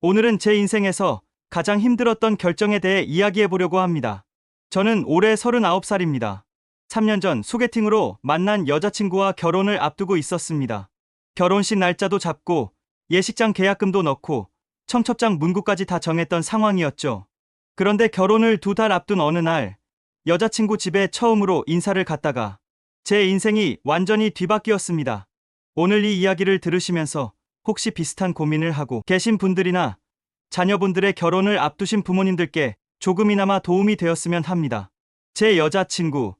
오늘은 제 인생에서 가장 힘들었던 결정에 대해 이야기해 보려고 합니다. 저는 올해 39살입니다. 3년 전 소개팅으로 만난 여자친구와 결혼을 앞두고 있었습니다. 결혼식 날짜도 잡고 예식장 계약금도 넣고 청첩장 문구까지 다 정했던 상황이었죠. 그런데 결혼을 2달 앞둔 어느 날 여자친구 집에 처음으로 인사를 갔다가 제 인생이 완전히 뒤바뀌었습니다. 오늘 이 이야기를 들으시면서 혹시 비슷한 고민을 하고 계신 분들이나 자녀분들의 결혼을 앞두신 부모님들께 조금이나마 도움이 되었으면 합니다. 제 여자친구,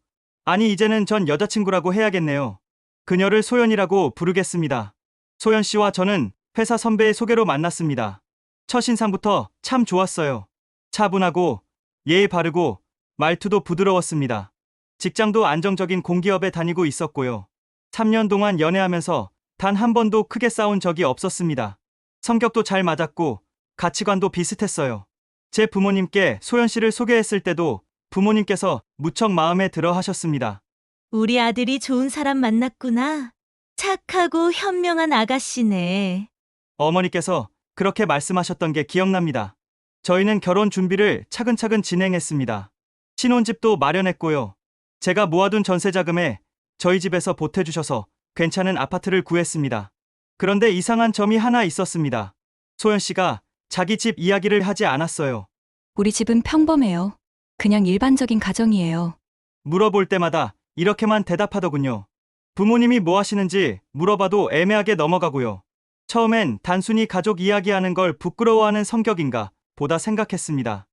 아니 이제는 전 여자친구라고 해야겠네요. 그녀를 소연이라고 부르겠습니다. 소연 씨와 저는 회사 선배의 소개로 만났습니다. 첫 인상부터 참 좋았어요. 차분하고 예의 바르고 말투도 부드러웠습니다. 직장도 안정적인 공기업에 다니고 있었고요. 3년 동안 연애하면서 단 한 번도 크게 싸운 적이 없었습니다. 성격도 잘 맞았고 가치관도 비슷했어요. 제 부모님께 소연 씨를 소개했을 때도 부모님께서 무척 마음에 들어 하셨습니다. 우리 아들이 좋은 사람 만났구나. 착하고 현명한 아가씨네. 어머니께서 그렇게 말씀하셨던 게 기억납니다. 저희는 결혼 준비를 차근차근 진행했습니다. 신혼집도 마련했고요. 제가 모아둔 전세 자금에 저희 집에서 보태주셔서 괜찮은 아파트를 구했습니다. 그런데 이상한 점이 하나 있었습니다. 소연 씨가 자기 집 이야기를 하지 않았어요. 우리 집은 평범해요. 그냥 일반적인 가정이에요. 물어볼 때마다 이렇게만 대답하더군요. 부모님이 뭐 하시는지 물어봐도 애매하게 넘어가고요. 처음엔 단순히 가족 이야기하는 걸 부끄러워하는 성격인가 보다 생각했습니다.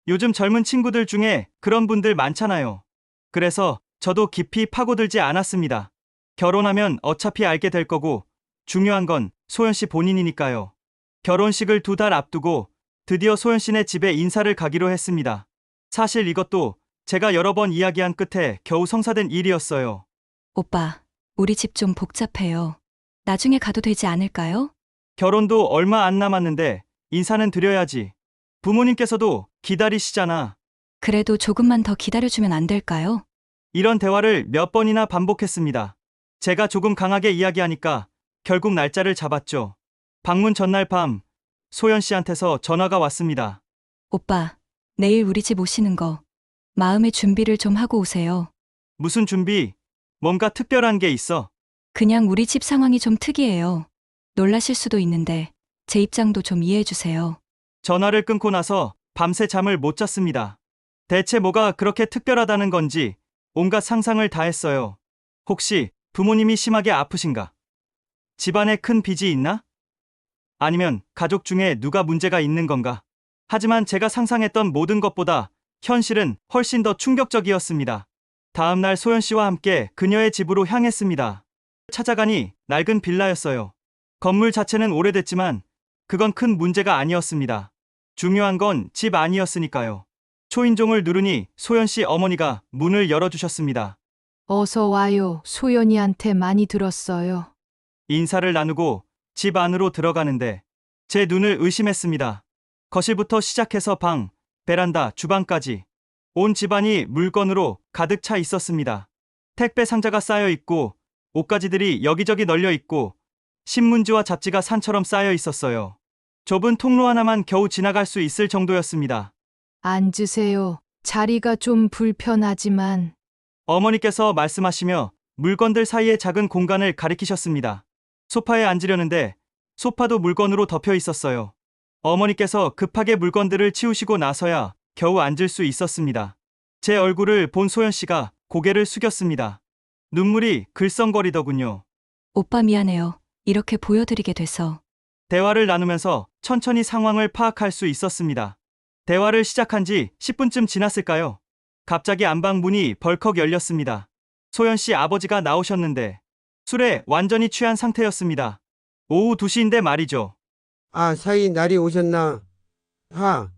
요즘 젊은 친구들 중에 그런 분들 많잖아요. 그래서 저도 깊이 파고들지 않았습니다. 결혼하면 어차피 알게 될 거고 중요한 건 소연 씨 본인이니까요. 결혼식을 2달 앞두고 드디어 소연 씨네 집에 인사를 가기로 했습니다. 사실 이것도 제가 여러 번 이야기한 끝에 겨우 성사된 일이었어요. 오빠, 우리 집 좀 복잡해요. 나중에 가도 되지 않을까요? 결혼도 얼마 안 남았는데 인사는 드려야지. 부모님께서도 기다리시잖아. 그래도 조금만 더 기다려주면 안 될까요? 이런 대화를 몇 번이나 반복했습니다. 제가 조금 강하게 이야기하니까 결국 날짜를 잡았죠. 방문 전날 밤 소연 씨한테서 전화가 왔습니다. 오빠, 내일 우리 집 오시는 거 마음의 준비를 좀 하고 오세요. 무슨 준비? 뭔가 특별한 게 있어? 그냥 우리 집 상황이 좀 특이해요. 놀라실 수도 있는데 제 입장도 좀 이해해 주세요. 전화를 끊고 나서 밤새 잠을 못 잤습니다. 대체 뭐가 그렇게 특별하다는 건지 온갖 상상을 다 했어요. 혹시 부모님이 심하게 아프신가? 집안에 큰 빚이 있나? 아니면 가족 중에 누가 문제가 있는 건가? 하지만 제가 상상했던 모든 것보다 현실은 훨씬 더 충격적이었습니다. 다음날 소연 씨와 함께 그녀의 집으로 향했습니다. 찾아가니 낡은 빌라였어요. 건물 자체는 오래됐지만 그건 큰 문제가 아니었습니다. 중요한 건 집 안이었으니까요. 초인종을 누르니 소연 씨 어머니가 문을 열어주셨습니다. 어서 와요. 소연이한테 많이 들었어요. 인사를 나누고 집 안으로 들어가는데 제 눈을 의심했습니다. 거실부터 시작해서 방, 베란다, 주방까지 온 집안이 물건으로 가득 차 있었습니다. 택배 상자가 쌓여 있고 옷가지들이 여기저기 널려 있고 신문지와 잡지가 산처럼 쌓여 있었어요. 좁은 통로 하나만 겨우 지나갈 수 있을 정도였습니다. 앉으세요. 자리가 좀 불편하지만 어머니께서 말씀하시며 물건들 사이에 작은 공간을 가리키셨습니다. 소파에 앉으려는데 소파도 물건으로 덮여 있었어요. 어머니께서 급하게 물건들을 치우시고 나서야 겨우 앉을 수 있었습니다. 제 얼굴을 본 소연 씨가 고개를 숙였습니다. 눈물이 글썽거리더군요. 오빠 미안해요. 이렇게 보여드리게 돼서. 대화를 나누면서 천천히 상황을 파악할 수 있었습니다. 대화를 시작한 지 10분쯤 지났을까요? 갑자기 안방 문이 벌컥 열렸습니다. 소연 씨 아버지가 나오셨는데 술에 완전히 취한 상태였습니다. 오후 2시인데 말이죠. 아, 사이 날이 오셨나? 하,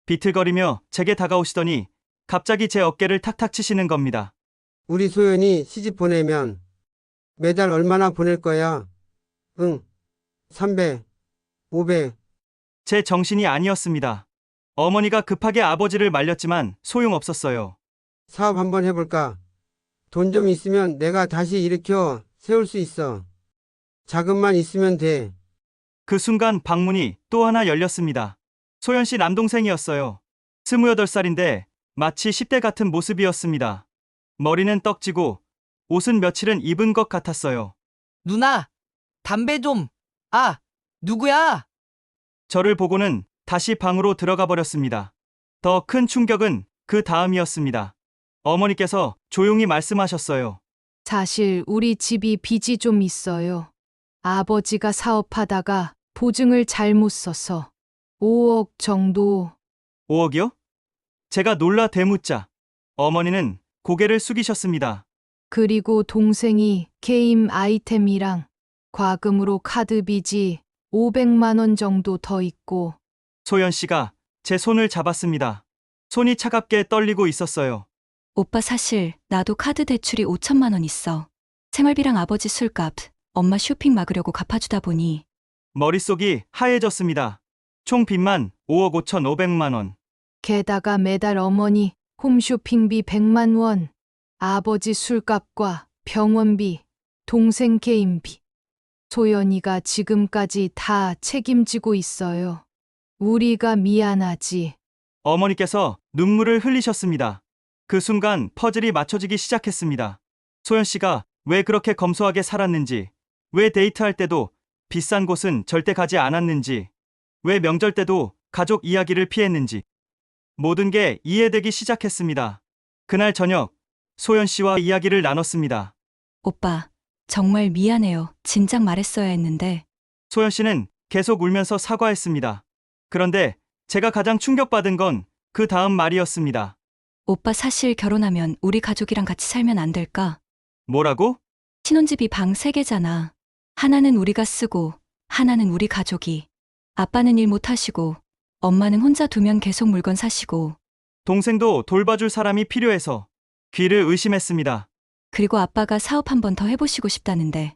비틀거리며 제게 다가오시더니 갑자기 제 어깨를 탁탁 치시는 겁니다. 우리 소연이 시집 보내면 매달 얼마나 보낼 거야? 응, 300, 500. 제 정신이 아니었습니다. 어머니가 급하게 아버지를 말렸지만 소용없었어요. 사업 한번 해볼까? 돈 좀 있으면 내가 다시 일으켜 세울 수 있어. 자금만 있으면 돼. 그 순간 방문이 또 하나 열렸습니다. 소연 씨 남동생이었어요. 28살인데 마치 10대 같은 모습이었습니다. 머리는 떡지고 옷은 며칠은 입은 것 같았어요. 누나, 담배 좀. 아, 누구야? 저를 보고는 다시 방으로 들어가 버렸습니다. 더 큰 충격은 그 다음이었습니다. 어머니께서 조용히 말씀하셨어요. 사실 우리 집이 빚이 좀 있어요. 아버지가 사업하다가 보증을 잘못 써서 5억 정도. 5억이요? 제가 놀라 대묻자 어머니는 고개를 숙이셨습니다. 그리고 동생이 게임 아이템이랑 과금으로 카드 빚이 500만 원 정도 더 있고. 소연 씨가 제 손을 잡았습니다. 손이 차갑게 떨리고 있었어요. 오빠 사실 나도 카드 대출이 5천만 원 있어. 생활비랑 아버지 술값, 엄마 쇼핑 막으려고 갚아주다 보니 머릿속이 하얘졌습니다. 총 빚만 5억 5,500만 원. 게다가 매달 어머니 홈쇼핑비 100만 원, 아버지 술값과 병원비, 동생 게임비. 소연이가 지금까지 다 책임지고 있어요. 우리가 미안하지. 어머니께서 눈물을 흘리셨습니다. 그 순간 퍼즐이 맞춰지기 시작했습니다. 소연 씨가 왜 그렇게 검소하게 살았는지, 왜 데이트할 때도 비싼 곳은 절대 가지 않았는지, 왜 명절 때도 가족 이야기를 피했는지. 모든 게 이해되기 시작했습니다. 그날 저녁, 소연 씨와 이야기를 나눴습니다. 오빠 정말 미안해요. 진작 말했어야 했는데. 소연 씨는 계속 울면서 사과했습니다. 그런데 제가 가장 충격받은 건 그 다음 말이었습니다. 오빠 사실 결혼하면 우리 가족이랑 같이 살면 안 될까? 뭐라고? 신혼집이 방 3개잖아. 하나는 우리가 쓰고 하나는 우리 가족이. 아빠는 일 못하시고 엄마는 혼자 두면 계속 물건 사시고. 동생도 돌봐줄 사람이 필요해서 귀를 의심했습니다. 그리고 아빠가 사업 한 번 더 해보시고 싶다는데.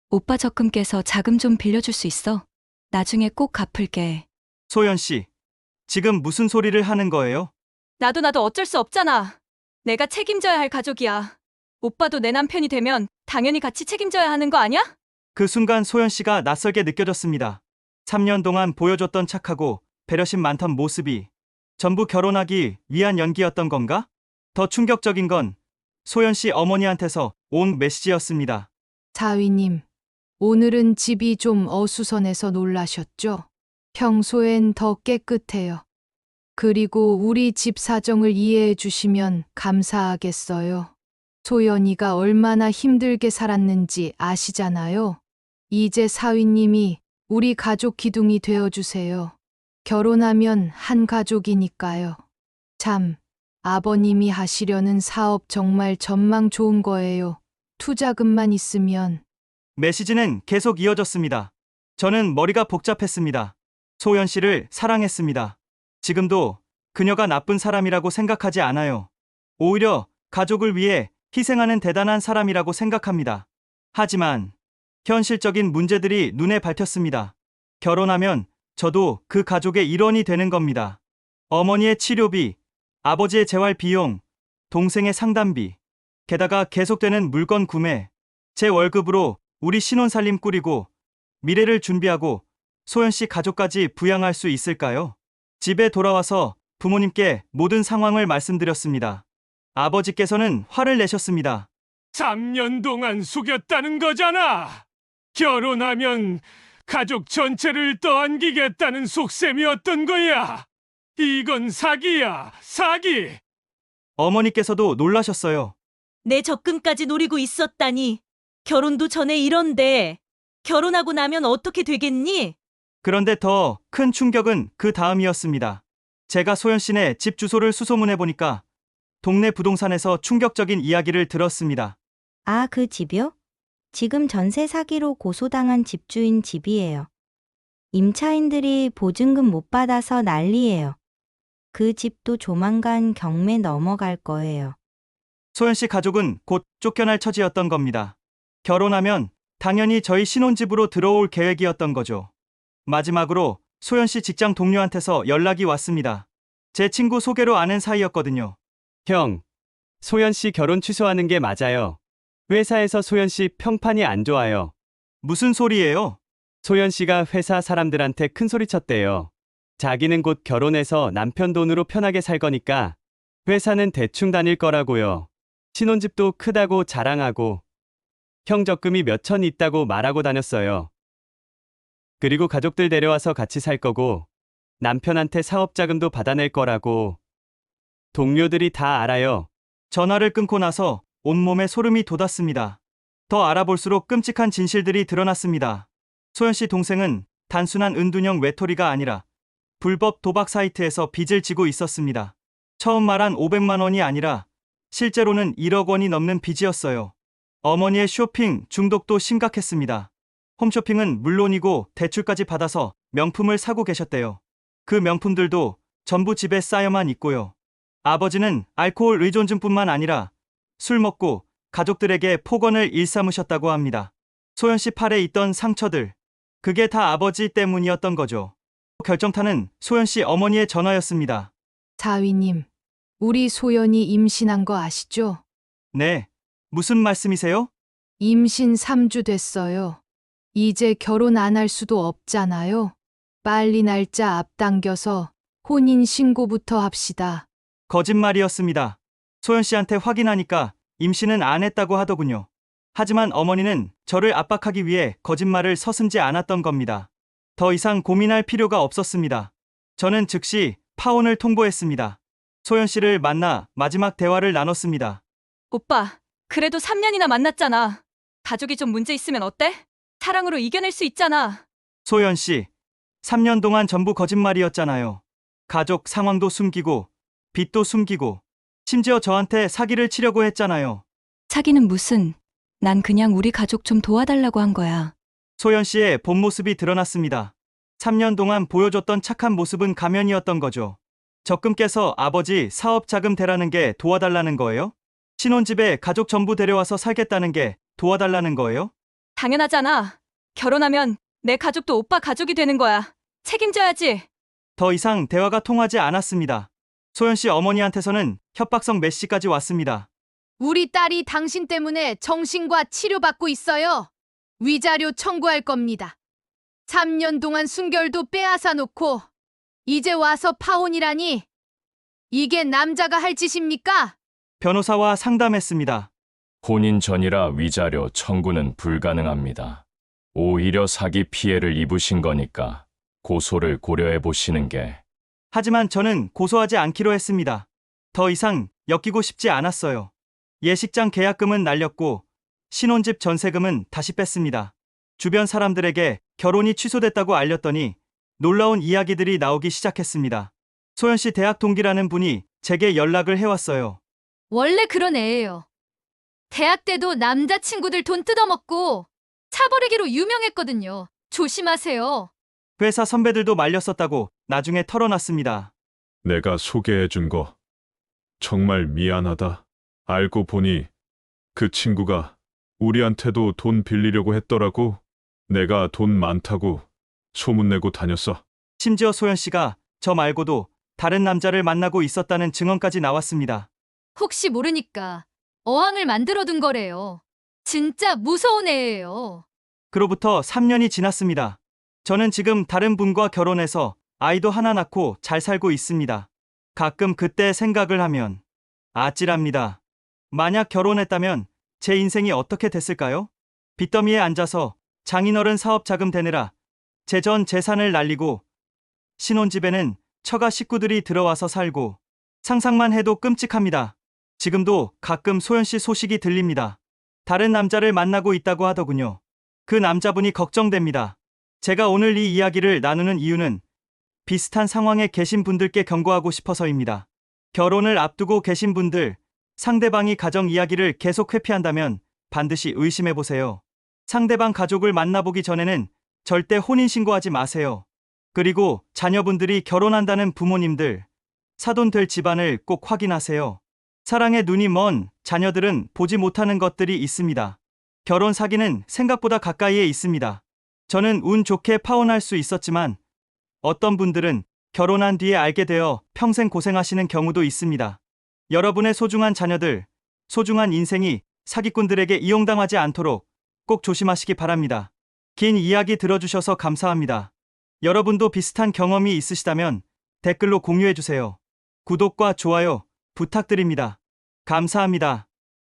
오빠 적금 깨서 자금 좀 빌려줄 수 있어? 나중에 꼭 갚을게. 소연 씨, 지금 무슨 소리를 하는 거예요? 나도 어쩔 수 없잖아. 내가 책임져야 할 가족이야. 오빠도 내 남편이 되면 당연히 같이 책임져야 하는 거 아니야? 그 순간 소연 씨가 낯설게 느껴졌습니다. 3년 동안 보여줬던 착하고 배려심 많던 모습이 전부 결혼하기 위한 연기였던 건가? 더 충격적인 건 소연 씨 어머니한테서 온 메시지였습니다. 사위님, 오늘은 집이 좀 어수선해서 놀라셨죠? 평소엔 더 깨끗해요. 그리고 우리 집 사정을 이해해 주시면 감사하겠어요. 소연이가 얼마나 힘들게 살았는지 아시잖아요. 이제 사위님이 우리 가족 기둥이 되어주세요. 결혼하면 한 가족이니까요. 참, 아버님이 하시려는 사업 정말 전망 좋은 거예요. 투자금만 있으면. 메시지는 계속 이어졌습니다. 저는 머리가 복잡했습니다. 소연 씨를 사랑했습니다. 지금도 그녀가 나쁜 사람이라고 생각하지 않아요. 오히려 가족을 위해 희생하는 대단한 사람이라고 생각합니다. 하지만 현실적인 문제들이 눈에 밟혔습니다. 결혼하면 저도 그 가족의 일원이 되는 겁니다. 어머니의 치료비, 아버지의 재활 비용, 동생의 상담비, 게다가 계속되는 물건 구매, 제 월급으로 우리 신혼살림 꾸리고 미래를 준비하고 소연 씨 가족까지 부양할 수 있을까요? 집에 돌아와서 부모님께 모든 상황을 말씀드렸습니다. 아버지께서는 화를 내셨습니다. 3년 동안 속였다는 거잖아. 결혼하면 가족 전체를 떠안기겠다는 속셈이었던 거야. 이건 사기야, 사기. 어머니께서도 놀라셨어요. 내 적금까지 노리고 있었다니. 결혼도 전에 이런데 결혼하고 나면 어떻게 되겠니? 그런데 더 큰 충격은 그 다음이었습니다. 제가 소연 씨네 집 주소를 수소문해 보니까 동네 부동산에서 충격적인 이야기를 들었습니다. 아, 그 집이요? 지금 전세 사기로 고소당한 집주인 집이에요. 임차인들이 보증금 못 받아서 난리예요. 그 집도 조만간 경매 넘어갈 거예요. 소연 씨 가족은 곧 쫓겨날 처지였던 겁니다. 결혼하면 당연히 저희 신혼집으로 들어올 계획이었던 거죠. 마지막으로 소연 씨 직장 동료한테서 연락이 왔습니다. 제 친구 소개로 아는 사이였거든요. 형, 소연 씨 결혼 취소하는 게 맞아요. 회사에서 소연 씨 평판이 안 좋아요. 무슨 소리예요? 소연 씨가 회사 사람들한테 큰 소리 쳤대요. 자기는 곧 결혼해서 남편 돈으로 편하게 살 거니까 회사는 대충 다닐 거라고요. 신혼집도 크다고 자랑하고 형 적금이 몇천 있다고 말하고 다녔어요. 그리고 가족들 데려와서 같이 살 거고 남편한테 사업 자금도 받아낼 거라고 동료들이 다 알아요. 전화를 끊고 나서 온몸에 소름이 돋았습니다. 더 알아볼수록 끔찍한 진실들이 드러났습니다. 소연 씨 동생은 단순한 은둔형 외톨이가 아니라 불법 도박 사이트에서 빚을 지고 있었습니다. 처음 말한 500만 원이 아니라 실제로는 1억 원이 넘는 빚이었어요. 어머니의 쇼핑 중독도 심각했습니다. 홈쇼핑은 물론이고 대출까지 받아서 명품을 사고 계셨대요. 그 명품들도 전부 집에 쌓여만 있고요. 아버지는 알코올 의존증뿐만 아니라 술 먹고 가족들에게 폭언을 일삼으셨다고 합니다. 소연 씨 팔에 있던 상처들, 그게 다 아버지 때문이었던 거죠. 결정타는 소연 씨 어머니의 전화였습니다. 사위님, 우리 소연이 임신한 거 아시죠? 네, 무슨 말씀이세요? 임신 3주 됐어요. 이제 결혼 안 할 수도 없잖아요. 빨리 날짜 앞당겨서 혼인 신고부터 합시다. 거짓말이었습니다. 소연 씨한테 확인하니까 임신은 안 했다고 하더군요. 하지만 어머니는 저를 압박하기 위해 거짓말을 서슴지 않았던 겁니다. 더 이상 고민할 필요가 없었습니다. 저는 즉시 파혼을 통보했습니다. 소연 씨를 만나 마지막 대화를 나눴습니다. 오빠, 그래도 3년이나 만났잖아. 가족이 좀 문제 있으면 어때? 사랑으로 이겨낼 수 있잖아. 소연 씨, 3년 동안 전부 거짓말이었잖아요. 가족 상황도 숨기고 빚도 숨기고 심지어 저한테 사기를 치려고 했잖아요. 사기는 무슨, 난 그냥 우리 가족 좀 도와달라고 한 거야. 소연 씨의 본 모습이 드러났습니다. 3년 동안 보여줬던 착한 모습은 가면이었던 거죠. 적금 깨서 아버지 사업 자금 대라는 게 도와달라는 거예요? 신혼집에 가족 전부 데려와서 살겠다는 게 도와달라는 거예요? 당연하잖아. 결혼하면 내 가족도 오빠 가족이 되는 거야. 책임져야지. 더 이상 대화가 통하지 않았습니다. 소연 씨 어머니한테서는 협박성 메시지까지 왔습니다. 우리 딸이 당신 때문에 정신과 치료받고 있어요. 위자료 청구할 겁니다. 3년 동안 순결도 빼앗아 놓고 이제 와서 파혼이라니. 이게 남자가 할 짓입니까? 변호사와 상담했습니다. 혼인 전이라 위자료 청구는 불가능합니다. 오히려 사기 피해를 입으신 거니까 고소를 고려해 보시는 게. 하지만 저는 고소하지 않기로 했습니다. 더 이상 엮이고 싶지 않았어요. 예식장 계약금은 날렸고 신혼집 전세금은 다시 뺐습니다. 주변 사람들에게 결혼이 취소됐다고 알렸더니 놀라운 이야기들이 나오기 시작했습니다. 소연 씨 대학 동기라는 분이 제게 연락을 해왔어요. 원래 그런 애예요. 대학 때도 남자친구들 돈 뜯어먹고 차버리기로 유명했거든요. 조심하세요. 회사 선배들도 말렸었다고 나중에 털어놨습니다. 내가 소개해준 거 정말 미안하다. 알고 보니 그 친구가 우리한테도 돈 빌리려고 했더라고. 내가 돈 많다고 소문내고 다녔어. 심지어 소연 씨가 저 말고도 다른 남자를 만나고 있었다는 증언까지 나왔습니다. 혹시 모르니까 어항을 만들어둔 거래요. 진짜 무서운 애예요. 그로부터 3년이 지났습니다. 저는 지금 다른 분과 결혼해서 아이도 하나 낳고 잘 살고 있습니다. 가끔 그때 생각을 하면 아찔합니다. 만약 결혼했다면 제 인생이 어떻게 됐을까요? 빚더미에 앉아서 장인어른 사업 자금 대느라 제 전 재산을 날리고 신혼집에는 처가 식구들이 들어와서 살고 상상만 해도 끔찍합니다. 지금도 가끔 소연 씨 소식이 들립니다. 다른 남자를 만나고 있다고 하더군요. 그 남자분이 걱정됩니다. 제가 오늘 이 이야기를 나누는 이유는 비슷한 상황에 계신 분들께 경고하고 싶어서입니다. 결혼을 앞두고 계신 분들, 상대방이 가정 이야기를 계속 회피한다면 반드시 의심해보세요. 상대방 가족을 만나보기 전에는 절대 혼인신고하지 마세요. 그리고 자녀분들이 결혼한다는 부모님들, 사돈 될 집안을 꼭 확인하세요. 사랑에 눈이 먼 자녀들은 보지 못하는 것들이 있습니다. 결혼 사기는 생각보다 가까이에 있습니다. 저는 운 좋게 파혼할 수 있었지만 어떤 분들은 결혼한 뒤에 알게 되어 평생 고생하시는 경우도 있습니다. 여러분의 소중한 자녀들, 소중한 인생이 사기꾼들에게 이용당하지 않도록 꼭 조심하시기 바랍니다. 긴 이야기 들어주셔서 감사합니다. 여러분도 비슷한 경험이 있으시다면 댓글로 공유해주세요. 구독과 좋아요 부탁드립니다. 감사합니다.